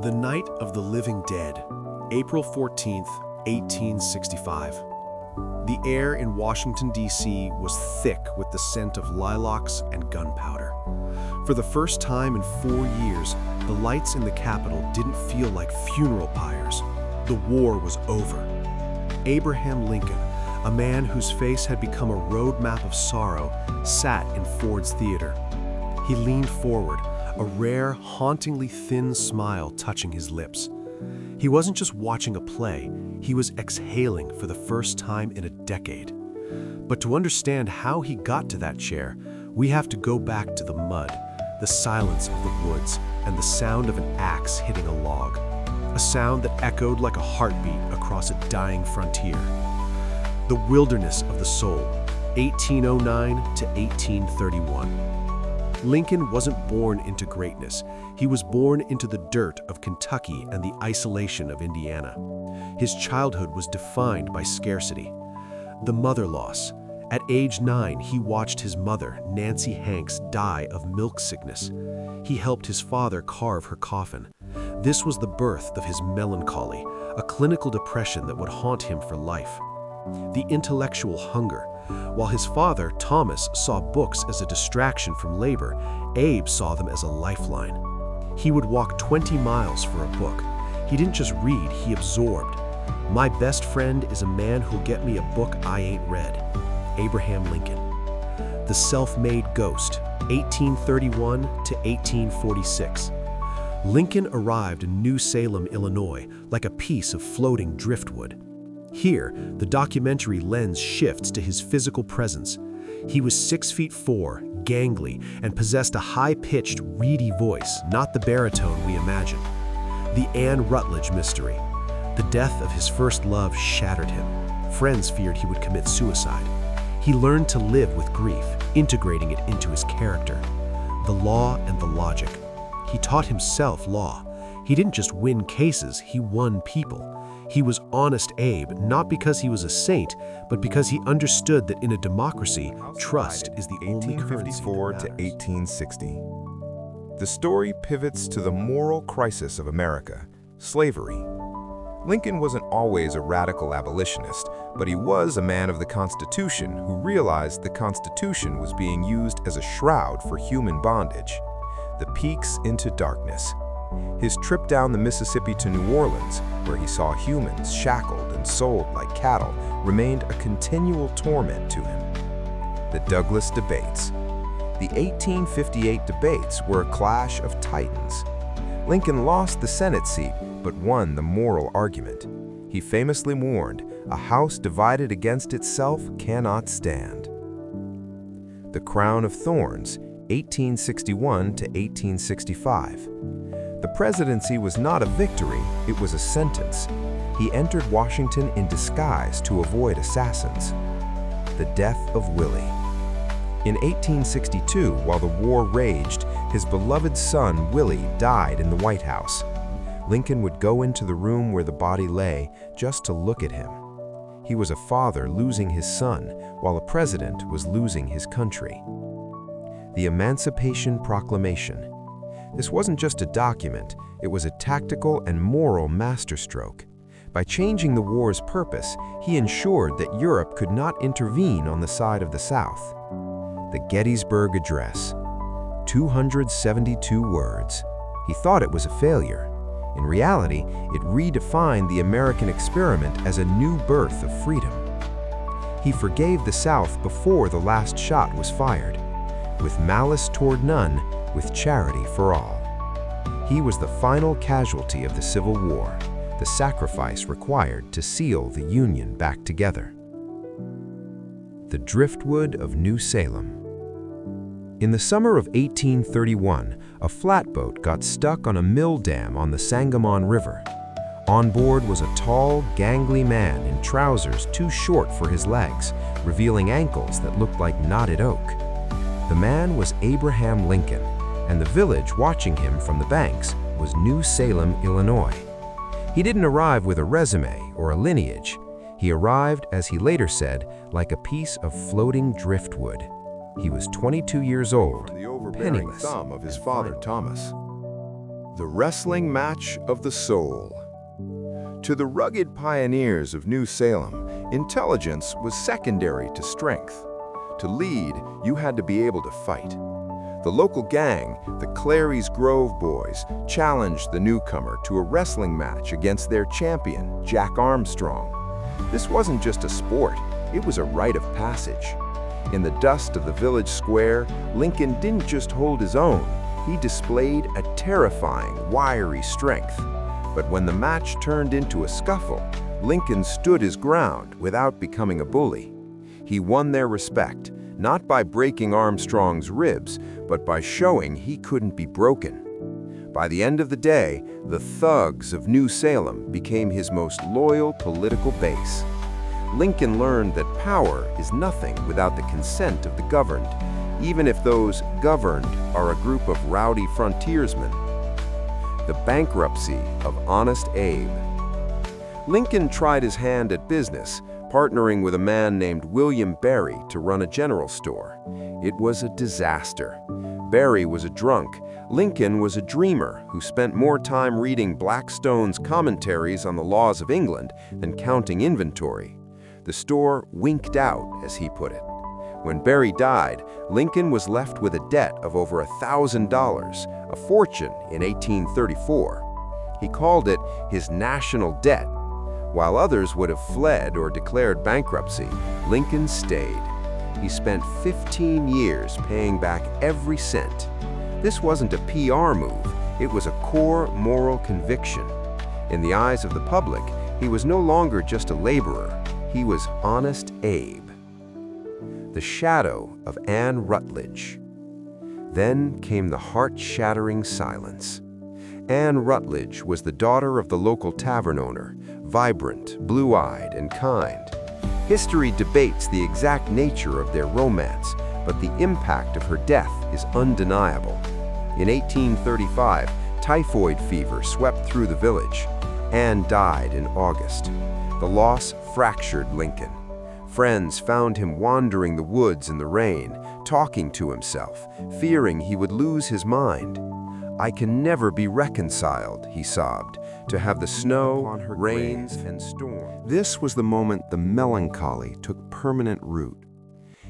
The Night of the Living Dead, April 14th, 1865. The air in Washington, D.C. was thick with the scent of lilacs and gunpowder. For the first time in 4 years, the lights in the Capitol didn't feel like funeral pyres. The war was over. Abraham Lincoln, a man whose face had become a roadmap of sorrow, sat in Ford's Theater. He leaned forward, a rare, hauntingly thin smile touching his lips. He wasn't just watching a play, he was exhaling for the first time in a decade. But to understand how he got to that chair, we have to go back to the mud, the silence of the woods, and the sound of an axe hitting a log. A sound that echoed like a heartbeat across a dying frontier. The wilderness of the soul, 1809 to 1831. Lincoln wasn't born into greatness. He was born into the dirt of Kentucky and the isolation of Indiana. His childhood was defined by scarcity. The mother loss. At age 9, he watched his mother, Nancy Hanks, die of milk sickness. He helped his father carve her coffin. This was the birth of his melancholy, a clinical depression that would haunt him for life. The intellectual hunger. While his father, Thomas, saw books as a distraction from labor, Abe saw them as a lifeline. He would walk 20 miles for a book. He didn't just read, he absorbed. My best friend is a man who'll get me a book I ain't read. Abraham Lincoln. The Self-Made Ghost, 1831 to 1846. Lincoln arrived in New Salem, Illinois, like a piece of floating driftwood. Here, the documentary lens shifts to his physical presence. He was 6'4", gangly, and possessed a high-pitched, reedy voice, not the baritone we imagine. The Anne Rutledge mystery. The death of his first love shattered him. Friends feared he would commit suicide. He learned to live with grief, integrating it into his character. The law and the logic. He taught himself law. He didn't just win cases, he won people. He was Honest Abe, not because he was a saint, but because he understood that in a democracy, trust is the only currency that 1854 to 1860. The story pivots to the moral crisis of America, slavery. Lincoln wasn't always a radical abolitionist, but he was a man of the Constitution who realized the Constitution was being used as a shroud for human bondage. The peaks into darkness. His trip down the Mississippi to New Orleans, where he saw humans shackled and sold like cattle, remained a continual torment to him. The Douglas debates. The 1858 debates were a clash of titans. Lincoln lost the Senate seat, but won the moral argument. He famously warned, "A house divided against itself cannot stand." The Crown of Thorns, 1861 to 1865. The presidency was not a victory, it was a sentence. He entered Washington in disguise to avoid assassins. The death of Willie. In 1862, while the war raged, his beloved son, Willie, died in the White House. Lincoln would go into the room where the body lay just to look at him. He was a father losing his son, while a president was losing his country. The Emancipation Proclamation. This wasn't just a document, it was a tactical and moral masterstroke. By changing the war's purpose, he ensured that Europe could not intervene on the side of the South. The Gettysburg Address. 272 words. He thought it was a failure. In reality, it redefined the American experiment as a new birth of freedom. He forgave the South before the last shot was fired. With malice toward none, with charity for all. He was the final casualty of the Civil War, the sacrifice required to seal the Union back together. The Driftwood of New Salem. In the summer of 1831, a flatboat got stuck on a mill dam on the Sangamon River. On board was a tall, gangly man in trousers too short for his legs, revealing ankles that looked like knotted oak. The man was Abraham Lincoln, and the village watching him from the banks was New Salem, Illinois. He didn't arrive with a resume or a lineage. He arrived, as he later said, like a piece of floating driftwood. He was 22 years old, The overbearing penniless, thumb of his and father, final. Thomas. The wrestling match of the soul. To the rugged pioneers of New Salem, intelligence was secondary to strength. To lead, you had to be able to fight. The local gang, the Clary's Grove Boys, challenged the newcomer to a wrestling match against their champion, Jack Armstrong. This wasn't just a sport, it was a rite of passage. In the dust of the village square, Lincoln didn't just hold his own, he displayed a terrifying, wiry strength. But when the match turned into a scuffle, Lincoln stood his ground without becoming a bully. He won their respect, not by breaking Armstrong's ribs, but by showing he couldn't be broken. By the end of the day, the thugs of New Salem became his most loyal political base. Lincoln learned that power is nothing without the consent of the governed, even if those governed are a group of rowdy frontiersmen. The bankruptcy of Honest Abe. Lincoln tried his hand at business, partnering with a man named William Berry to run a general store. It was a disaster. Berry was a drunk. Lincoln was a dreamer who spent more time reading Blackstone's commentaries on the laws of England than counting inventory. The store winked out, as he put it. When Berry died, Lincoln was left with a debt of over $1,000, a fortune in 1834. He called it his national debt. While others would have fled or declared bankruptcy, Lincoln stayed. He spent 15 years paying back every cent. This wasn't a PR move, it was a core moral conviction. In the eyes of the public, he was no longer just a laborer, he was Honest Abe. The shadow of Anne Rutledge. Then came the heart-shattering silence. Anne Rutledge was the daughter of the local tavern owner, vibrant, blue-eyed, and kind. History debates the exact nature of their romance, but the impact of her death is undeniable. In 1835, typhoid fever swept through the village. Anne died in August. The loss fractured Lincoln. Friends found him wandering the woods in the rain, talking to himself, fearing he would lose his mind. "I can never be reconciled," he sobbed, "to have the snow, rains, and storms." This was the moment the melancholy took permanent root.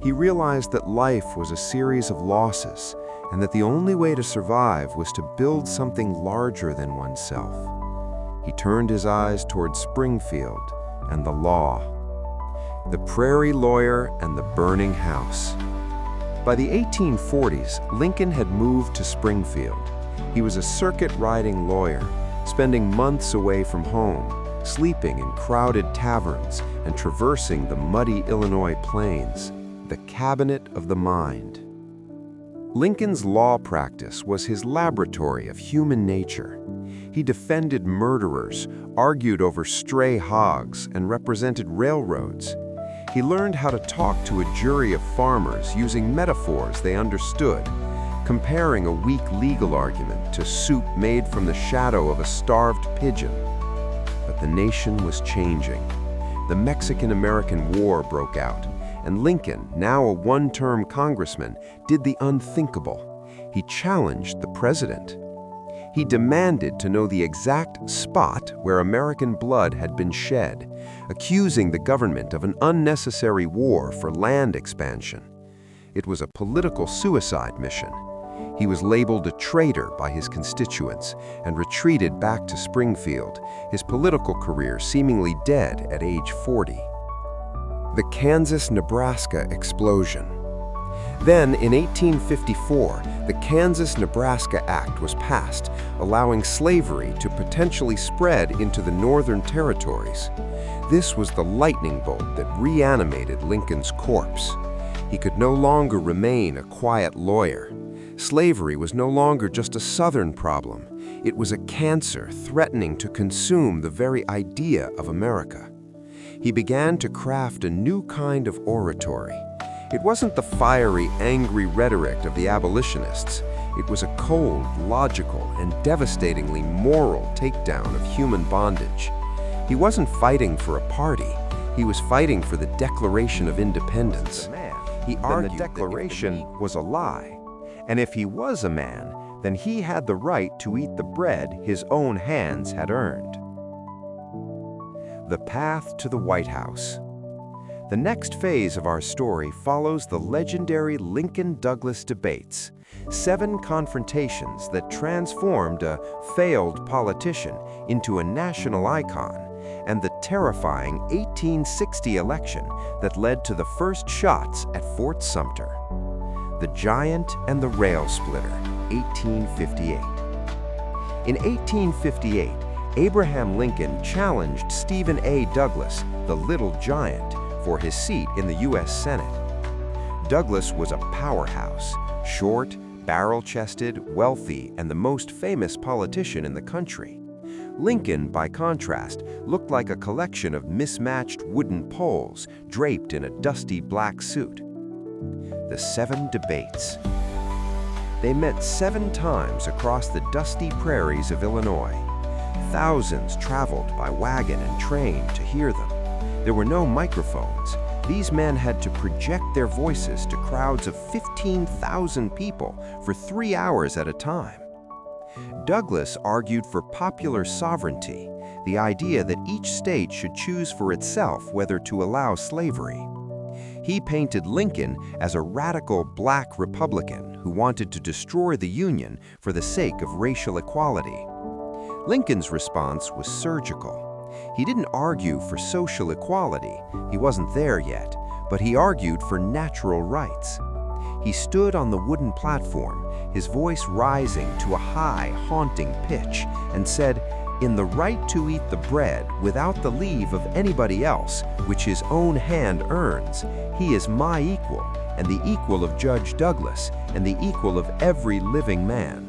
He realized that life was a series of losses, and that the only way to survive was to build something larger than oneself. He turned his eyes toward Springfield and the law. The prairie lawyer and the burning house. By the 1840s, Lincoln had moved to Springfield. He was a circuit-riding lawyer, spending months away from home, sleeping in crowded taverns and traversing the muddy Illinois plains, the cabinet of the mind. Lincoln's law practice was his laboratory of human nature. He defended murderers, argued over stray hogs, and represented railroads. He learned how to talk to a jury of farmers using metaphors they understood, comparing a weak legal argument to soup made from the shadow of a starved pigeon. But the nation was changing. The Mexican-American War broke out, and Lincoln, now a one-term congressman, did the unthinkable. He challenged the president. He demanded to know the exact spot where American blood had been shed, accusing the government of an unnecessary war for land expansion. It was a political suicide mission. He was labeled a traitor by his constituents and retreated back to Springfield, his political career seemingly dead at age 40. The Kansas-Nebraska explosion. Then, in 1854, the Kansas-Nebraska Act was passed, allowing slavery to potentially spread into the northern territories. This was the lightning bolt that reanimated Lincoln's corpse. He could no longer remain a quiet lawyer. Slavery was no longer just a southern problem. It was a cancer threatening to consume the very idea of America. He began to craft a new kind of oratory. It wasn't the fiery, angry rhetoric of the abolitionists. It was a cold, logical, and devastatingly moral takedown of human bondage. He wasn't fighting for a party. He was fighting for the Declaration of Independence. He argued the Declaration was a lie. And if he was a man, then he had the right to eat the bread his own hands had earned. The path to the White House. The next phase of our story follows the legendary Lincoln-Douglas debates, 7 confrontations that transformed a failed politician into a national icon, and the terrifying 1860 election that led to the first shots at Fort Sumter. The Giant and the Rail Splitter, 1858. In 1858, Abraham Lincoln challenged Stephen A. Douglas, the Little Giant, for his seat in the U.S. Senate. Douglas was a powerhouse, short, barrel-chested, wealthy, and the most famous politician in the country. Lincoln, by contrast, looked like a collection of mismatched wooden poles draped in a dusty black suit. The 7 debates. They met 7 times across the dusty prairies of Illinois. Thousands traveled by wagon and train to hear them. There were no microphones. These men had to project their voices to crowds of 15,000 people for 3 hours at a time. Douglas argued for popular sovereignty, the idea that each state should choose for itself whether to allow slavery. He painted Lincoln as a radical black Republican who wanted to destroy the Union for the sake of racial equality. Lincoln's response was surgical. He didn't argue for social equality, he wasn't there yet, but he argued for natural rights. He stood on the wooden platform, his voice rising to a high, haunting pitch, and said, "In the right to eat the bread without the leave of anybody else, which his own hand earns, he is my equal, and the equal of Judge Douglas, and the equal of every living man."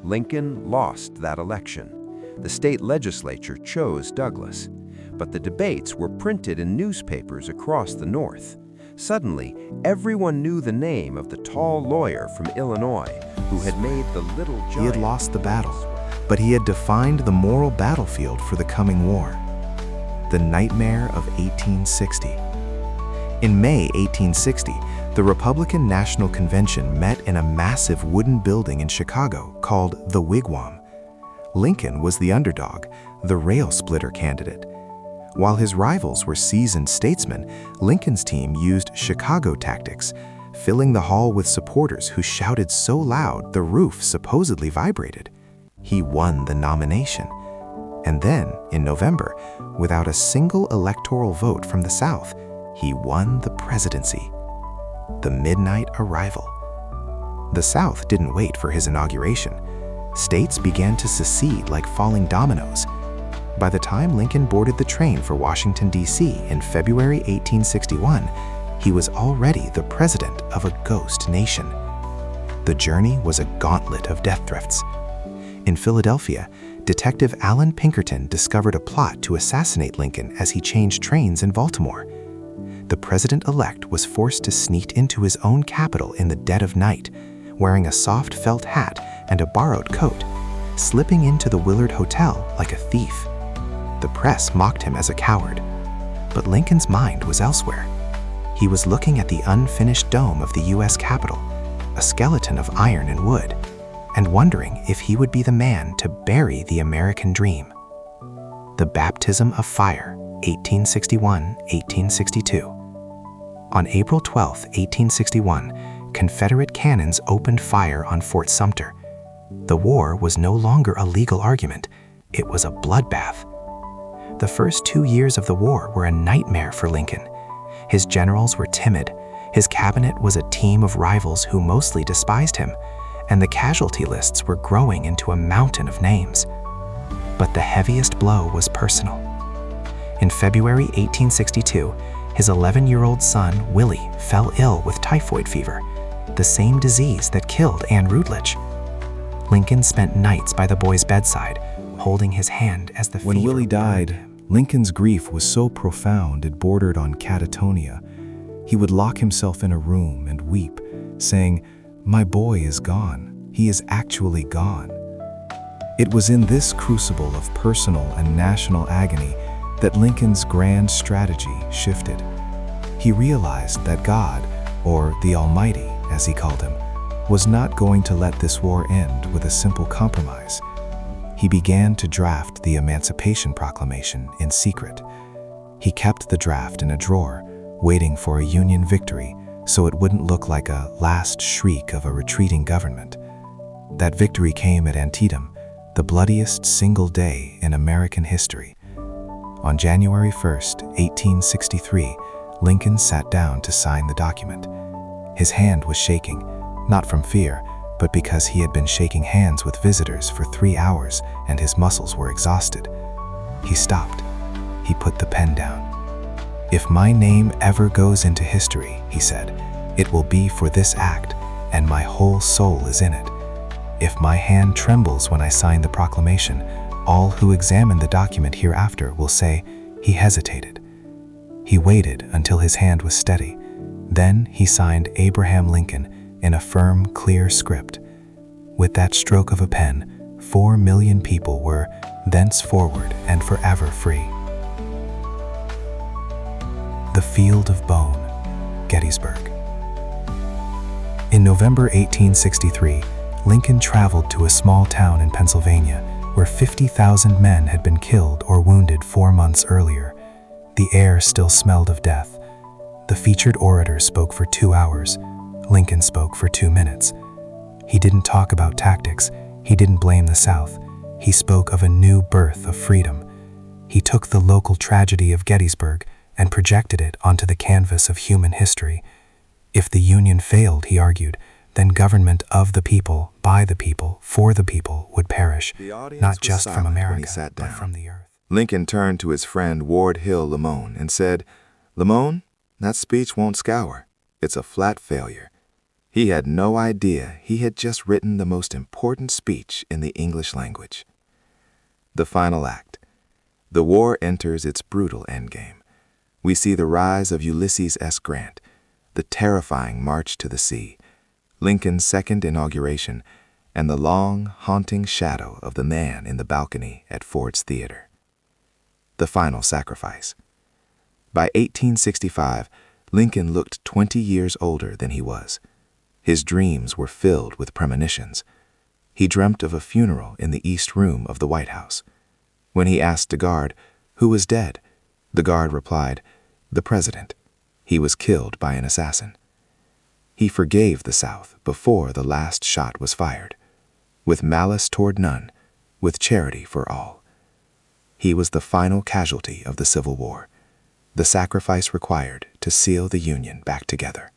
Lincoln lost that election. The state legislature chose Douglas, but the debates were printed in newspapers across the North. Suddenly, everyone knew the name of the tall lawyer from Illinois who had made the Little Giant. He had lost the battle, but he had defined the moral battlefield for the coming war. The nightmare of 1860. In May 1860, the Republican National Convention met in a massive wooden building in Chicago called the Wigwam. Lincoln was the underdog, the rail splitter candidate. While his rivals were seasoned statesmen, Lincoln's team used Chicago tactics, filling the hall with supporters who shouted so loud the roof supposedly vibrated. He won the nomination. And then, in November, without a single electoral vote from the South, he won the presidency. The midnight arrival. The South didn't wait for his inauguration. States began to secede like falling dominoes. By the time Lincoln boarded the train for Washington, D.C. in February 1861, he was already the president of a ghost nation. The journey was a gauntlet of death threats. In Philadelphia, Detective Alan Pinkerton discovered a plot to assassinate Lincoln as he changed trains in Baltimore. The president-elect was forced to sneak into his own capital in the dead of night, wearing a soft felt hat and a borrowed coat, slipping into the Willard Hotel like a thief. The press mocked him as a coward, but Lincoln's mind was elsewhere. He was looking at the unfinished dome of the U.S. Capitol, a skeleton of iron and wood, and wondering if he would be the man to bury the American dream. The Baptism of Fire, 1861-1862. On April 12, 1861, Confederate cannons opened fire on Fort Sumter. The war was no longer a legal argument, it was a bloodbath. The first 2 years of the war were a nightmare for Lincoln. His generals were timid, his cabinet was a team of rivals who mostly despised him, and the casualty lists were growing into a mountain of names. But the heaviest blow was personal. In February 1862, his 11-year-old son, Willie, fell ill with typhoid fever, the same disease that killed Anne Rutledge. Lincoln spent nights by the boy's bedside, holding his hand as the When fever Willie burned. died, Lincoln's grief was so profound it bordered on catatonia. He would lock himself in a room and weep, saying, "My boy is gone. He is actually gone." It was in this crucible of personal and national agony that Lincoln's grand strategy shifted. He realized that God, or the Almighty, as he called him, was not going to let this war end with a simple compromise. He began to draft the Emancipation Proclamation in secret. He kept the draft in a drawer, waiting for a Union victory so it wouldn't look like a last shriek of a retreating government. That victory came at Antietam, the bloodiest single day in American history. On January 1st, 1863, Lincoln sat down to sign the document. His hand was shaking, not from fear, but because he had been shaking hands with visitors for 3 hours and his muscles were exhausted. He stopped. He put the pen down. "If my name ever goes into history," he said, "it will be for this act, and my whole soul is in it. If my hand trembles when I sign the proclamation, all who examine the document hereafter will say, 'He hesitated.'" He waited until his hand was steady. Then he signed Abraham Lincoln in a firm, clear script. With that stroke of a pen, 4 million people were thenceforward and forever free. The Field of Bone, Gettysburg. In November 1863, Lincoln traveled to a small town in Pennsylvania where 50,000 men had been killed or wounded 4 months earlier. The air still smelled of death. The featured orator spoke for 2 hours. Lincoln spoke for 2 minutes. He didn't talk about tactics. He didn't blame the South. He spoke of a new birth of freedom. He took the local tragedy of Gettysburg and projected it onto the canvas of human history. If the Union failed, he argued, then government of the people, by the people, for the people would perish, not just from America, but from the earth. Lincoln turned to his friend Ward Hill Lamon and said, "Lamon, that speech won't scour. It's a flat failure." He had no idea he had just written the most important speech in the English language. The final act. The war enters its brutal endgame. We see the rise of Ulysses S. Grant, the terrifying march to the sea, Lincoln's second inauguration, and the long, haunting shadow of the man in the balcony at Ford's Theater. The final sacrifice. By 1865, Lincoln looked 20 years older than he was. His dreams were filled with premonitions. He dreamt of a funeral in the East Room of the White House. When he asked a guard, "Who was dead?" the guard replied, "The President. He was killed by an assassin." He forgave the South before the last shot was fired, with malice toward none, with charity for all. He was the final casualty of the Civil War, the sacrifice required to seal the Union back together.